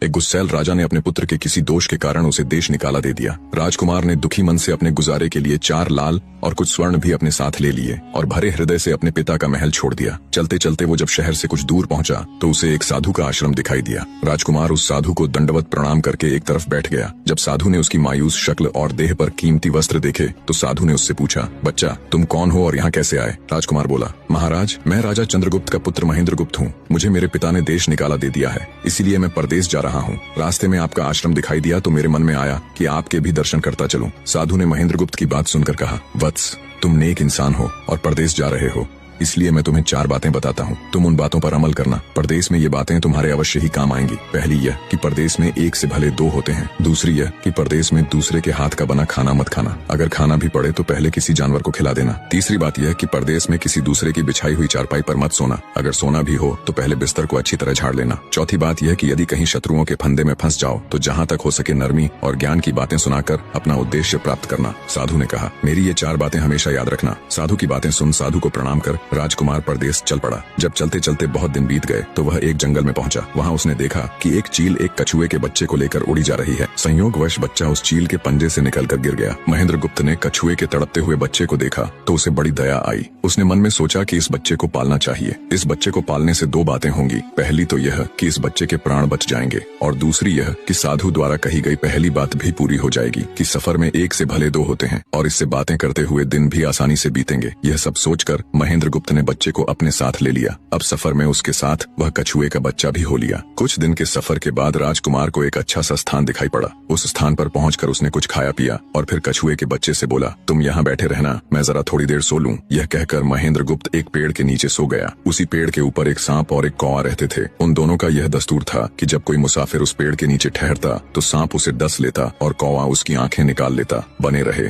एक गुस्सैल राजा ने अपने पुत्र के किसी दोष के कारण उसे देश निकाला दे दिया। राजकुमार ने दुखी मन से अपने गुजारे के लिए 4 लाल और कुछ स्वर्ण भी अपने साथ ले लिए और भरे हृदय से अपने पिता का महल छोड़ दिया। चलते चलते वो जब शहर से कुछ दूर पहुंचा तो उसे एक साधु का आश्रम दिखाई दिया। राजकुमार उस साधु को दंडवत प्रणाम करके एक तरफ बैठ गया। जब साधु ने उसकी मायूस शक्ल और देह पर कीमती वस्त्र देखे तो साधु ने उससे पूछा, बच्चा तुम कौन हो और यहाँ कैसे आए? राजकुमार बोला, महाराज मैं राजा चंद्रगुप्त का पुत्र महेंद्रगुप्त हूँ। मुझे मेरे पिता ने देश निकाला दे दिया है, इसीलिए मैं परदेश जा रहा हूँ। रास्ते में आपका आश्रम दिखाई दिया तो मेरे मन में आया कि आपके भी दर्शन करता चलूं। साधु ने महेंद्रगुप्त की बात सुनकर कहा, वत्स तुम नेक इंसान हो और परदेश जा रहे हो, इसलिए मैं तुम्हें 4 बातें बताता हूँ। तुम उन बातों पर अमल करना। परदेश में ये बातें तुम्हारे अवश्य ही काम आएंगी। पहली यह कि परदेश में एक से भले 2 होते हैं। दूसरी यह कि परदेश में दूसरे के हाथ का बना खाना मत खाना। अगर खाना भी पड़े तो पहले किसी जानवर को खिला देना। तीसरी बात यह कि परदेश में किसी दूसरे की बिछाई हुई चारपाई पर मत सोना। अगर सोना भी हो तो पहले बिस्तर को अच्छी तरह झाड़ लेना। चौथी बात यह कि यदि कहीं शत्रुओं के फंदे में फंस जाओ तो जहाँ तक हो सके नरमी और ज्ञान की बातें सुनाकर अपना उद्देश्य प्राप्त करना। साधु ने कहा, मेरी ये 4 बातें हमेशा याद रखना। साधु की बातें सुन साधु को प्रणाम कर राजकुमार परदेश चल पड़ा। जब चलते चलते बहुत दिन बीत गए तो वह एक जंगल में पहुंचा। वहां उसने देखा कि एक चील एक कछुए के बच्चे को लेकर उड़ी जा रही है। संयोगवश बच्चा उस चील के पंजे से निकलकर गिर गया। महेंद्रगुप्त ने कछुए के तड़पते हुए बच्चे को देखा तो उसे बड़ी दया आई। उसने मन में सोचा कि इस बच्चे को पालना चाहिए। इस बच्चे को पालने से 2 बातें होंगी। पहली तो यह कि इस बच्चे के प्राण बच जाएंगे और दूसरी यह कि साधु द्वारा कही गई पहली बात भी पूरी हो जाएगी कि सफर में एक से भले 2 होते हैं और इससे बातें करते हुए दिन भी आसानी से बीतेंगे। यह सब सोचकर महेंद्रगुप्त ने बच्चे को अपने साथ ले लिया। अब सफर में उसके साथ वह कछुए का बच्चा भी हो लिया। कुछ दिन के सफर के बाद राजकुमार को एक अच्छा सा स्थान दिखाई पड़ा। उस स्थान पर पहुंचकर उसने कुछ खाया पिया और फिर कछुए के बच्चे से बोला, तुम यहाँ बैठे रहना, मैं जरा थोड़ी देर सो लूं। यह कहकर महेंद्रगुप्त एक पेड़ के नीचे सो गया। उसी पेड़ के ऊपर एक सांप और एक कौवा रहते थे। उन दोनों का यह दस्तूर था कि जब कोई मुसाफिर उस पेड़ के नीचे ठहरता तो सांप उसे डस लेता और कौवा उसकी आंखें निकाल लेता। बने रहे।